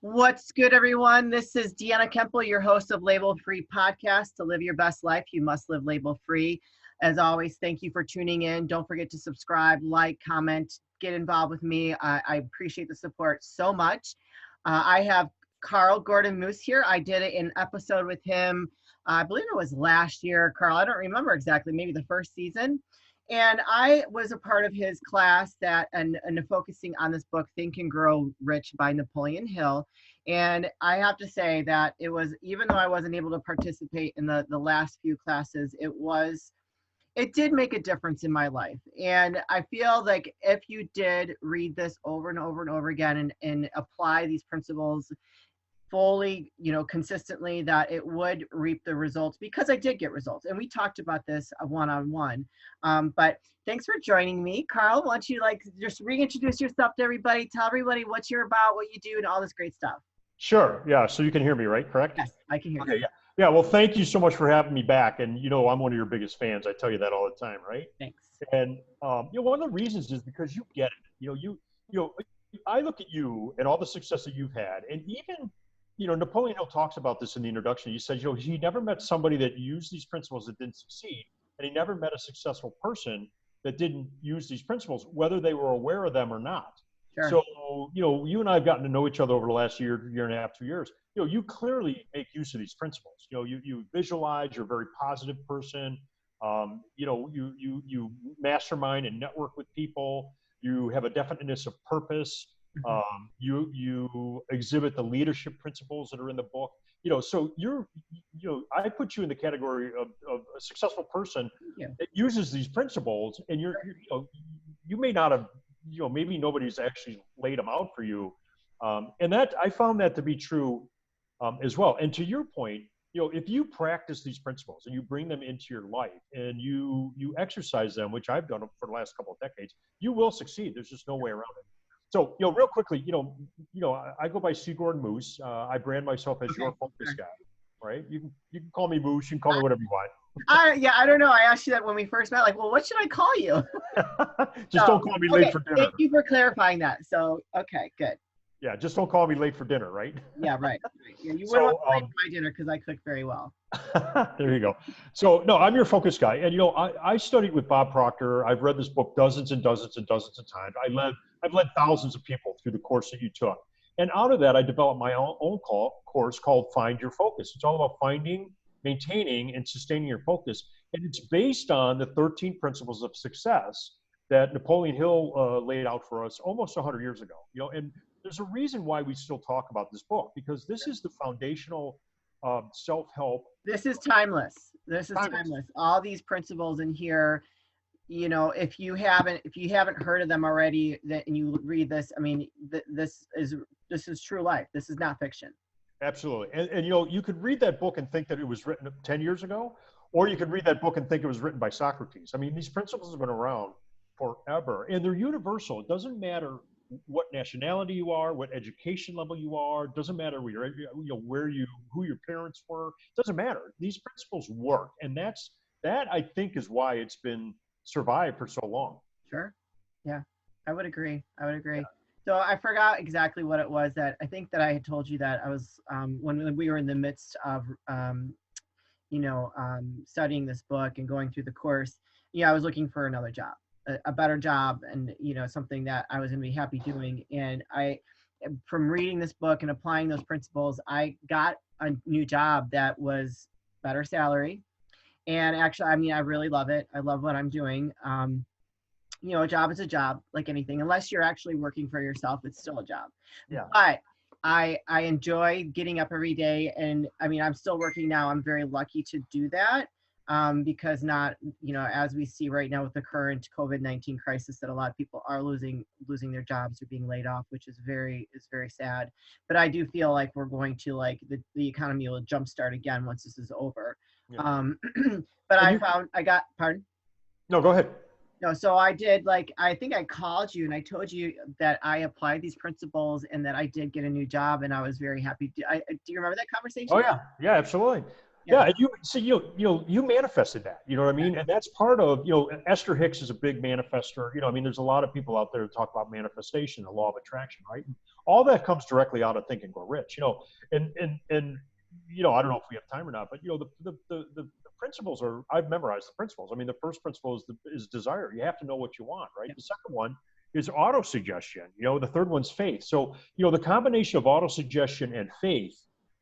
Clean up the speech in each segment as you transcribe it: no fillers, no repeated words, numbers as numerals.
What's good, everyone? This is Deanna Kuempel, your host of Label Free Podcast. To live your best life, you must live label free. As always, thank you for tuning in. Don't forget to subscribe, like, comment, get involved with me. I appreciate the support so much. I have Carl Gordon Moose here. I did an episode with him, I believe it was last year. Carl, I don't remember exactly, maybe the first season. And I was a part of his class and focusing on this book, Think and Grow Rich by Napoleon Hill. And I have to say that it was, even though I wasn't able to participate in the last few classes, it did make a difference in my life. And I feel like if you did read this over and over and over again and apply these principles fully, consistently, that it would reap the results, because I did get results. And we talked about this one-on-one. But thanks for joining me. Carl, why don't you just reintroduce yourself to everybody, tell everybody what you're about, what you do, and all this great stuff. Sure. Yeah. So you can hear me, right? Correct? Yes, I can hear you. Okay. Yeah. Yeah. Well, thank you so much for having me back. And, I'm one of your biggest fans. I tell you that all the time, right? Thanks. And, one of the reasons is because you get it. I look at you and all the success that you've had, and even, Napoleon Hill talks about this in the introduction. He says, he never met somebody that used these principles that didn't succeed. And he never met a successful person that didn't use these principles, whether they were aware of them or not. Sure. So, you and I have gotten to know each other over the last year and a half, 2 years. You clearly make use of these principles. You visualize, you're a very positive person. You mastermind and network with people. You have a definiteness of purpose. You exhibit the leadership principles that are in the book. So I put you in the category of a successful person that uses these principles, and you may not have, maybe nobody's actually laid them out for you. And that I found that to be true as well. And to your point, if you practice these principles and you bring them into your life and you exercise them, which I've done for the last couple of decades, you will succeed. There's just no way around it. So, real quickly, I go by C. Gordon Moose. I brand myself as your focus guy, right? You can call me Moose. You can call me whatever you want. I don't know. I asked you that when we first met. What should I call you? Don't call me late for dinner. Thank you for clarifying that. So, okay, good. Yeah, just don't call me late for dinner, right? Yeah, right. Yeah, you wouldn't want to late for my dinner because I cook very well. There you go. So, no, I'm your focus guy. And, I studied with Bob Proctor. I've read this book dozens and dozens and dozens of times. I've led thousands of people through the course that you took. And out of that, I developed my own course called Find Your Focus. It's all about finding, maintaining, and sustaining your focus. And it's based on the 13 principles of success that Napoleon Hill laid out for us almost 100 years ago. And there's a reason why we still talk about this book, because this is the foundational self-help. This is timeless. All these principles in here, if you haven't heard of them already, and you read this, this is true life. This is not fiction. Absolutely. And you could read that book and think that it was written 10 years ago, or you could read that book and think it was written by Socrates. These principles have been around forever, and they're universal. It doesn't matter what nationality you are, what education level you are. It doesn't matter who your parents were. It doesn't matter. These principles work, and that I think is why it's been survived for so long. Sure. Yeah, I would agree. Yeah. So I forgot exactly what it was that I think that I had told you that I was when we were in the midst of studying this book and going through the course. I was looking for another job. A better job, and something that I was going to be happy doing. And from reading this book and applying those principles, I got a new job that was better salary. And actually, I really love it. I love what I'm doing. A job is a job, like anything. Unless you're actually working for yourself, it's still a job. Yeah. But I enjoy getting up every day, and I'm still working now. I'm very lucky to do that. Because as we see right now with the current COVID-19 crisis, that a lot of people are losing their jobs or being laid off, which is very sad. But I do feel like we're going to the economy will jumpstart again once this is over. Yeah. But pardon? No, go ahead. No, so I did, I think I called you and I told you that I applied these principles and that I did get a new job, and I was very happy. Do you remember that conversation? Oh yeah. Yeah, absolutely. Yeah, and you manifested that, you know what I mean? And that's part of, Esther Hicks is a big manifester. There's a lot of people out there that talk about manifestation, the law of attraction, right? all that comes directly out of Think and Grow Rich, and I don't know if we have time or not, but the principles are, I've memorized the principles. I mean, the first principle is desire. You have to know what you want, right? The second one is auto-suggestion. The third one's faith. So, the combination of auto-suggestion and faith,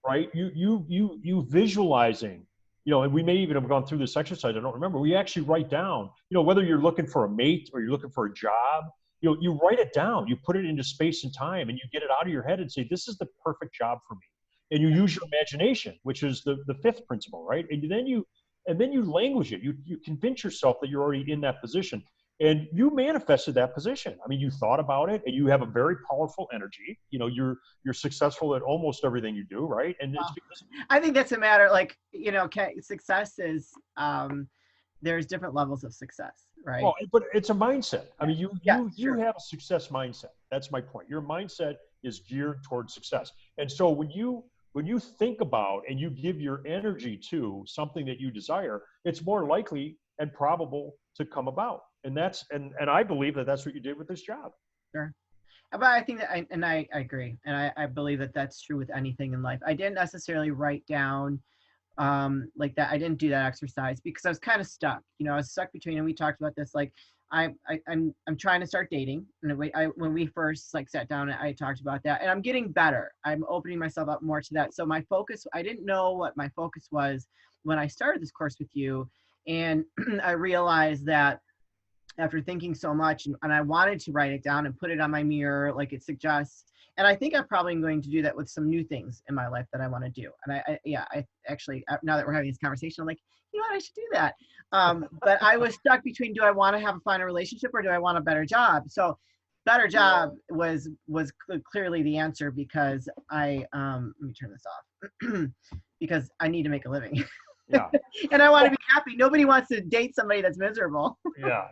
right? You visualizing, and we may even have gone through this exercise. I don't remember. We actually write down, whether you're looking for a mate or you're looking for a job, you write it down, you put it into space and time, and you get it out of your head and say, this is the perfect job for me. And you use your imagination, which is the fifth principle, right? And then you language it. You convince yourself that you're already in that position, and you manifested that position. I mean, you thought about it, and you have a very powerful energy. You're successful at almost everything you do, right? And it's because I think that's a matter, like, success is, there's different levels of success, right? Well, but it's a mindset. I mean, you sure. have a success mindset. That's my point. Your mindset is geared towards success, and so when you think about and you give your energy to something that you desire, it's more likely and probable to come about. And I believe that that's what you did with this job. Sure. But I think that I agree. And I believe that that's true with anything in life. I didn't necessarily write down like that. I didn't do that exercise because I was kind of stuck. I was stuck between, and we talked about this, like I'm trying to start dating. And when we first sat down, I talked about that, and I'm getting better. I'm opening myself up more to that. So my focus, I didn't know what my focus was when I started this course with you. And I realized that after thinking so much, and I wanted to write it down and put it on my mirror, like it suggests. And I think I'm probably going to do that with some new things in my life that I want to do. And I actually, now that we're having this conversation, I'm like, I should do that. But I was stuck between, do I want to have a final relationship or do I want a better job? So better job was clearly the answer, because let me turn this off because I need to make a living. Yeah. And I want to be happy. Nobody wants to date somebody that's miserable. Yeah.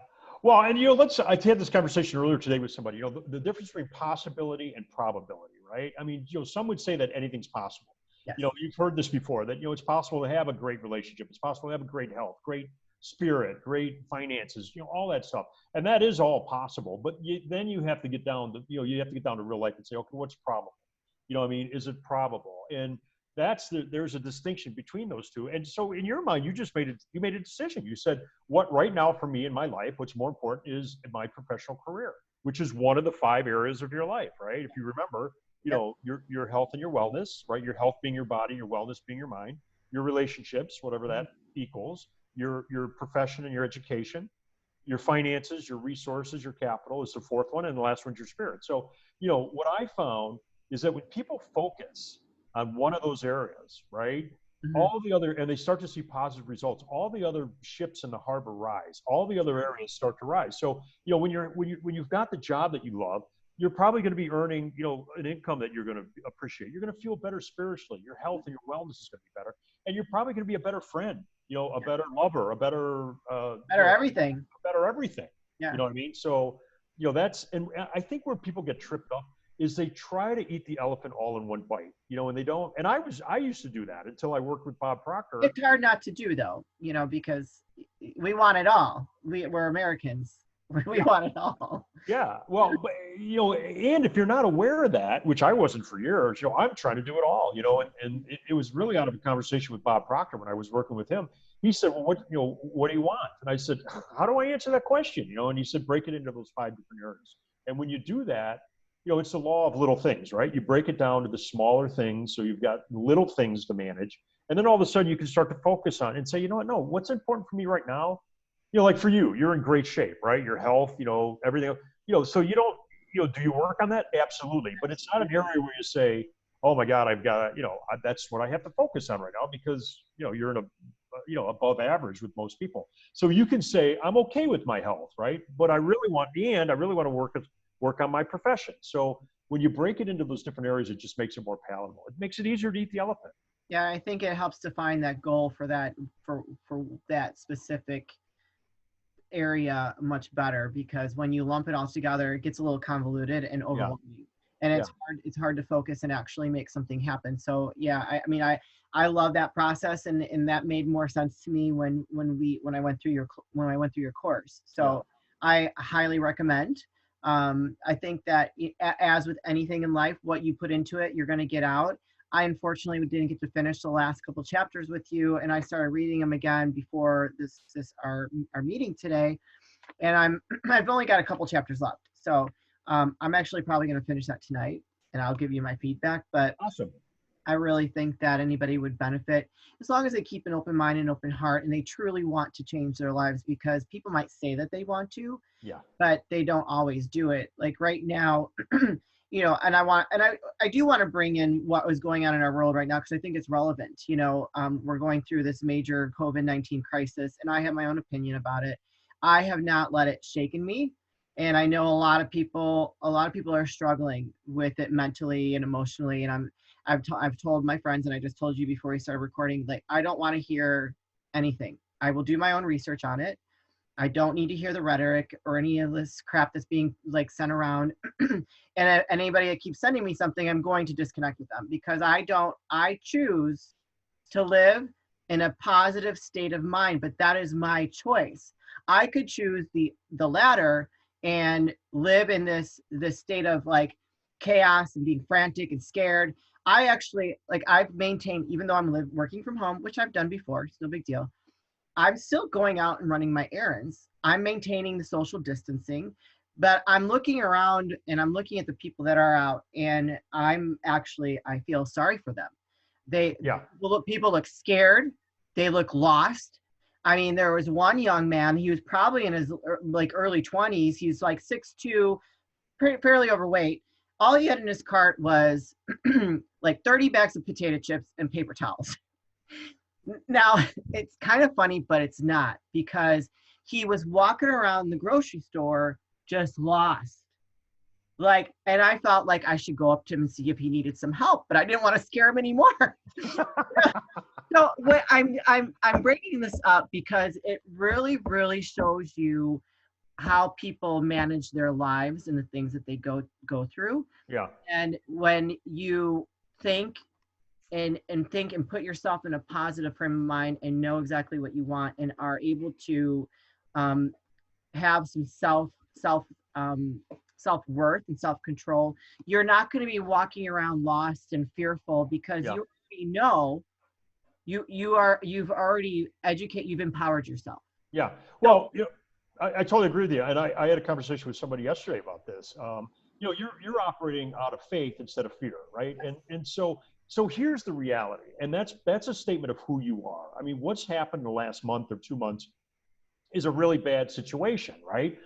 Well, and I had this conversation earlier today with somebody, the difference between possibility and probability, right? I mean, some would say that anything's possible. Yes. You've heard this before, that, it's possible to have a great relationship. It's possible to have a great health, great spirit, great finances, all that stuff. And that is all possible. But then you have to get down to, you have to get down to real life and say, okay, what's probable? Is it probable? And there's a distinction between those two. And so in your mind, you made a decision. You said, what right now for me in my life, what's more important is my professional career, which is one of the 5 areas of your life, right? If you remember, your health and your wellness, right? Your health being your body, your wellness being your mind, your relationships, whatever that equals, your profession and your education, your finances, your resources, your capital is the 4th one. And the last one's your spirit. So, what I found is that when people focus on one of those areas, right? Mm-hmm. All the other, and they start to see positive results, all the other ships in the harbor rise, all the other areas start to rise. So, when you've got the job that you love, you're probably going to be earning, an income that you're going to appreciate. You're going to feel better spiritually. Your health and your wellness is going to be better. And you're probably going to be a better friend, a better lover, a better, everything. Better everything. Yeah. You know what I mean? So, and I think where people get tripped up is they try to eat the elephant all in one bite, and they don't. And I used to do that until I worked with Bob Proctor. It's hard not to do, though, because we want it all. We're Americans. We want it all. Yeah. Well, but, and if you're not aware of that, which I wasn't for years, I'm trying to do it all, and it was really out of a conversation with Bob Proctor when I was working with him. He said, well, what do you want? And I said, how do I answer that question? And he said, break it into those 5 different areas. And when you do that, it's the law of little things, right? You break it down to the smaller things. So you've got little things to manage. And then all of a sudden you can start to focus on and say, you know what? No, what's important for me right now? Like for you, you're in great shape, right? Your health, everything, so you don't, do you work on that? Absolutely. But it's not an area where you say, oh my God, I've got, that's what I have to focus on right now because, you're in a, above average with most people. So you can say, I'm okay with my health, right? But I really want to work on my profession. So when you break it into those different areas, it just makes it more palatable. It makes it easier to eat the elephant. Yeah, I think it helps define that goal for that specific area much better, because when you lump it all together, it gets a little convoluted and overwhelming. And it's hard to focus and actually make something happen. So yeah, I love that process, and that made more sense to me when I went through your course. So I highly recommend I think that as with anything in life, what you put into it, you're going to get out. I unfortunately didn't get to finish the last couple chapters with you, and I started reading them again before our meeting today. And I've only got a couple chapters left, so I'm actually probably going to finish that tonight, and I'll give you my feedback. But Awesome. I really think that anybody would benefit as long as they keep an open mind and open heart, and they truly want to change their lives, because people might say that they want to, Yeah. but they don't always do it. Like right now, and I do want to bring in what was going on in our world right now, because I think it's relevant. We're going through this major COVID-19 crisis, and I have my own opinion about it. I have not let it shaken me. And I know a lot of people are struggling with it mentally and emotionally. And I've told my friends, and I just told you before we started recording, like, I don't want to hear anything. I will do my own research on it. I don't need to hear the rhetoric or any of this crap that's being like sent around. And anybody that keeps sending me something, I'm going to disconnect with them, because I choose to live in a positive state of mind, but that is my choice. I could choose the latter and live in this state of like chaos and being frantic and scared. I actually, like, I've maintained, even though I'm working from home, which I've done before, it's no big deal. I'm still going out and running my errands. I'm maintaining the social distancing, but I'm looking around and I'm looking at the people that are out, and I feel sorry for them. People look scared. They look lost. I mean, there was one young man, he was probably in his like early 20s. He's like 6'2", fairly overweight. All he had in his cart was like 30 bags of potato chips and paper towels. Now, it's kind of funny, but it's not, because he was walking around the grocery store just lost. Like, and I felt like I should go up to him and see if he needed some help, but I didn't want to scare him anymore. So I'm bringing this up because it really, really shows you how people manage their lives and the things that they go through. Yeah. And when you think and put yourself in a positive frame of mind and know exactly what you want, and are able to have some self-worth and self-control, you're not going to be walking around lost and fearful, because you already know you've empowered yourself. Yeah. Well, I totally agree with you. And I had a conversation with somebody yesterday about this. You're operating out of faith instead of fear, right? And so here's the reality. And that's a statement of who you are. I mean, what's happened in the last month or 2 months is a really bad situation, right?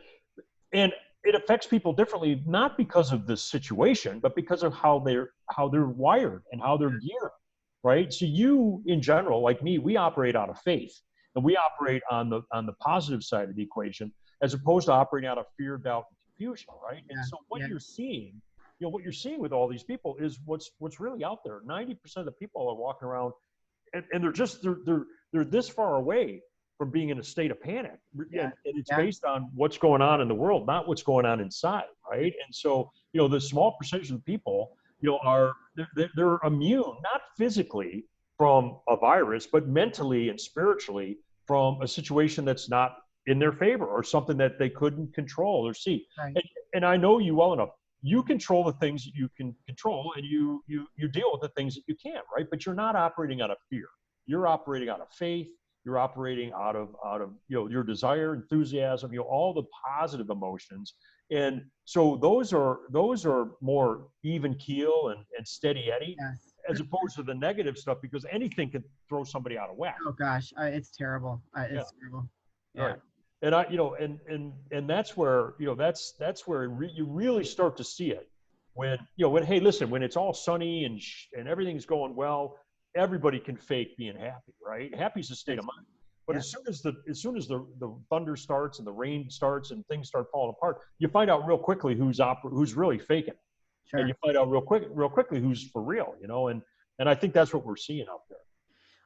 And it affects people differently, not because of the situation, but because of how they're wired and how they're geared, right? So you, in general, like me, we operate out of faith, and we operate on the positive side of the equation, as opposed to operating out of fear, doubt, and confusion, right? And so what you're seeing, what you're seeing with all these people is what's really out there. 90% of the people are walking around, and they're this far away from being in a state of panic. And it's based on what's going on in the world, not what's going on inside, right? And so, the small percentage of the people, they're immune, not physically from a virus, but mentally and spiritually from a situation that's not in their favor, or something that they couldn't control or see. Right. And I know you well enough. You control the things that you can control, and you deal with the things that you can't, right? But you're not operating out of fear. You're operating out of faith. You're operating out of your desire, enthusiasm, all the positive emotions. And so those are more even keel and steady Eddie, as opposed to the negative stuff, because anything can throw somebody out of whack. Oh gosh, it's terrible. It's terrible. Yeah. Right. And and that's where that's where you really start to see it when hey, listen, when it's all sunny and everything's going well, everybody can fake being happy, right? Happy is a state of mind. But as soon as the thunder starts and the rain starts and things start falling apart, you find out real quickly who's really faking it. Sure. And you find out real quickly who's for real, and I think that's what we're seeing out there.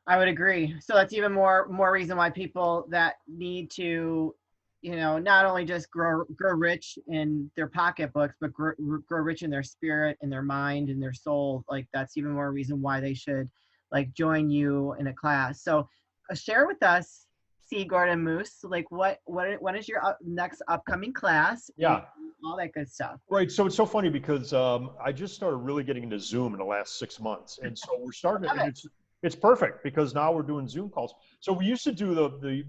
I would agree. So that's even more reason why people that need to, not only just grow rich in their pocketbooks, but grow rich in their spirit and their mind and their soul. Like, that's even more reason why they should like join you in a class. So share with us C. Gordon Moose, like when is your next upcoming class? Yeah. All that good stuff. Right. So it's so funny because I just started really getting into Zoom in the last 6 months, and so we're starting. And it's perfect because now we're doing Zoom calls. So we used to do the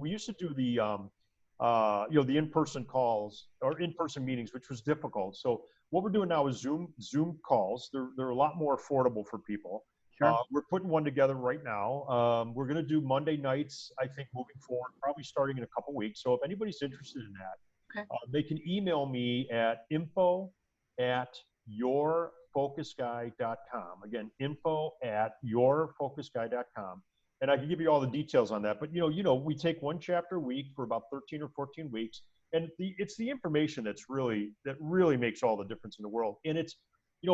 the in-person calls or in-person meetings, which was difficult. So what we're doing now is Zoom calls. They're a lot more affordable for people. Sure. We're putting one together right now. We're going to do Monday nights, I think, moving forward, probably starting in a couple weeks. So if anybody's interested in that, Okay. they can email me at info@yourfocusguy.com. Again, info@yourfocusguy.com. And I can give you all the details on that. But we take one chapter a week for about 13 or 14 weeks, and it's the information that really makes all the difference in the world. And it's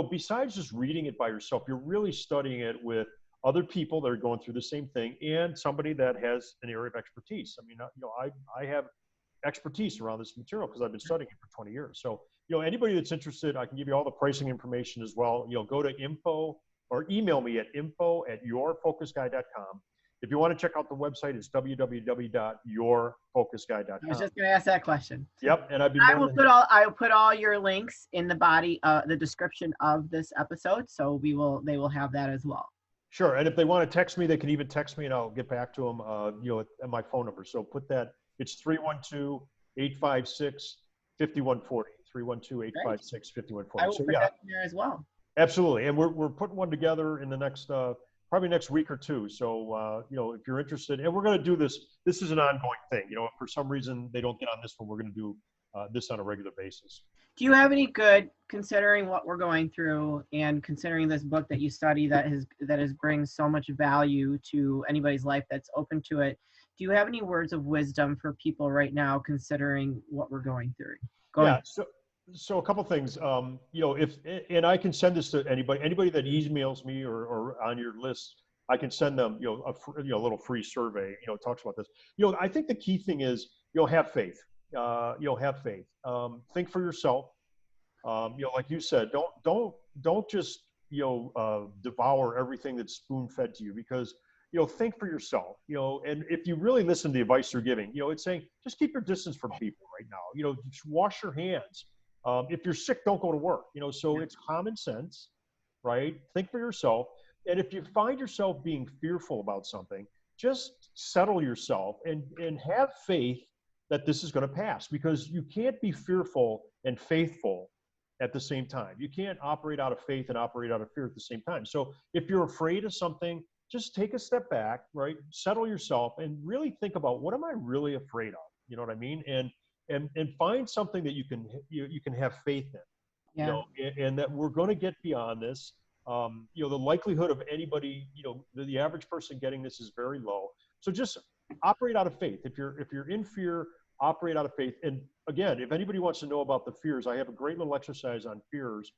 besides just reading it by yourself, you're really studying it with other people that are going through the same thing and somebody that has an area of expertise. I mean, I have expertise around this material because I've been studying it for 20 years. So, anybody that's interested, I can give you all the pricing information as well. Go to info or email me at info@yourfocusguy.com. If you want to check out the website, it's www.yourfocusguy.com. I was just going to ask that question. Yep, and I will put all your links in the body, the description of this episode. So they will have that as well. Sure, and if they want to text me, they can even text me, and I'll get back to them. At my phone number. So put that. It's 312-856-5140. 312-856-5140. I will put that in there as well. Absolutely, and we're putting one together in the next probably next week or two. So if you're interested, and we're going to do this. This is an ongoing thing. If for some reason they don't get on this one, we're going to do this on a regular basis. Do you have any good, considering what we're going through and considering this book that you study that is brings so much value to anybody's life that's open to it? Do you have any words of wisdom for people right now considering what we're going through? So a couple things, and I can send this to anybody that emails me or on your list, I can send them, a little free survey, talks about this. I think the key thing is, have faith, have faith, think for yourself. Like you said, don't just, devour everything that's spoon fed to you, because think for yourself, and if you really listen to the advice they're giving, it's saying, just keep your distance from people right now, just wash your hands. If you're sick, don't go to work, so it's common sense, right? Think for yourself. And if you find yourself being fearful about something, just settle yourself and have faith that this is going to pass, because you can't be fearful and faithful at the same time. You can't operate out of faith and operate out of fear at the same time. So if you're afraid of something, just take a step back, right? Settle yourself and really think about, what am I really afraid of? You know what I mean? And find something that you can have faith in, and that we're going to get beyond this. The likelihood of anybody, the average person getting this is very low. So just operate out of faith. If you're in fear, operate out of faith. And again, if anybody wants to know about the fears, I have a great little exercise on fears.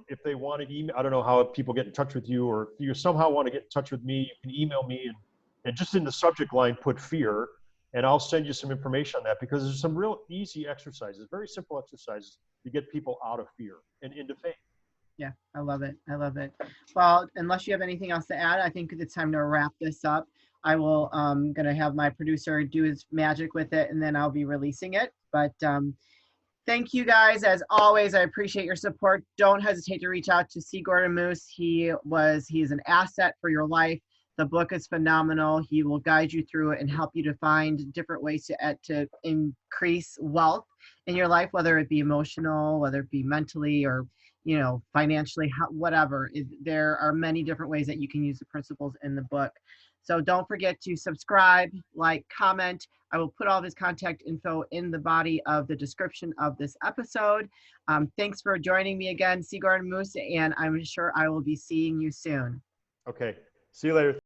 If they want to email, I don't know how people get in touch with you, or if you somehow want to get in touch with me, you can email me and just in the subject line, put fear, and I'll send you some information on that, because there's some real easy exercises, very simple exercises to get people out of fear and into faith. Yeah, I love it. I love it. Well, unless you have anything else to add, I think it's time to wrap this up. I will going to have my producer do his magic with it, and then I'll be releasing it. But thank you guys. As always, I appreciate your support. Don't hesitate to reach out to C. Gordon Moose. He's an asset for your life. The book is phenomenal. He will guide you through it and help you to find different ways to increase wealth in your life, whether it be emotional, whether it be mentally, or financially, whatever. There are many different ways that you can use the principles in the book. So don't forget to subscribe, like, comment. I will put all of his contact info in the body of the description of this episode. Thanks for joining me again, C. Gordon Moose, and I'm sure I will be seeing you soon. Okay. See you later.